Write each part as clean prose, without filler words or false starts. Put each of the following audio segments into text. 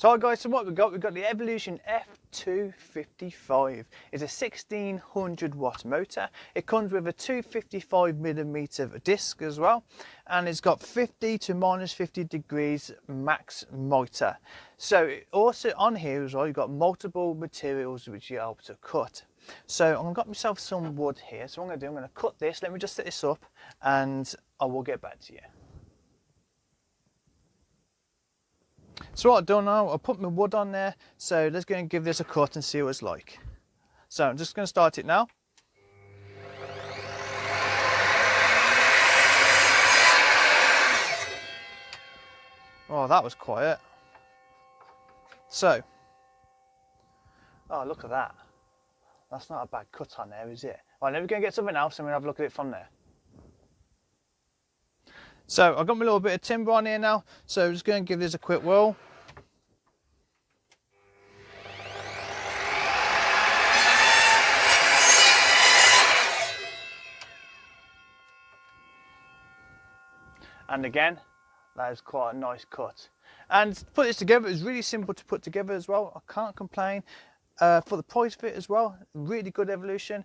So guys, so what we've got the Evolution F255. It's a 1600 watt motor. It comes with a 255mm disc as well, and it's got 50 to minus 50 degrees max Mitre. So also on here as well, you've got multiple materials which you're able to cut. So I've got myself some wood here. So what I'm going to do, I'm going to cut this. Let me just set this up and I will get back to you. So what I've done now, I'll put my wood on there. So let's go and give this a cut and see what it's like. So I'm just going to start it now. Oh, that was quiet. So, oh, look at that. That's not a bad cut on there, is it? Right, let me go and get something else and we'll have a look at it from there. So I've got my little bit of timber on here now. So I'm just going to give this a quick whirl. And again, that is quite a nice cut. And to put this together is really simple to put together as well. I can't complain. For the price of it as well, really good Evolution.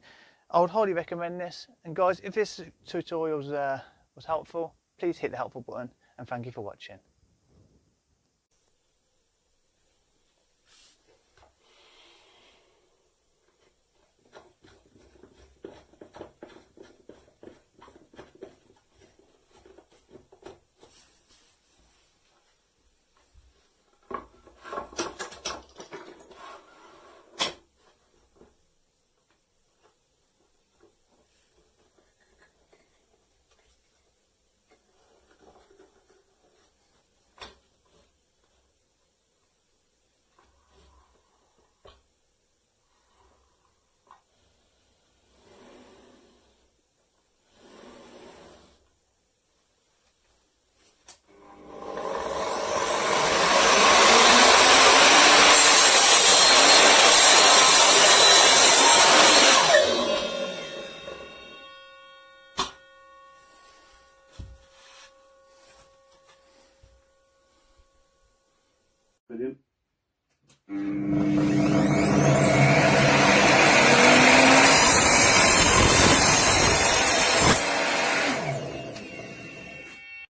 I would highly recommend this. And guys, if this tutorial was helpful, please hit the helpful button and thank you for watching. Brilliant.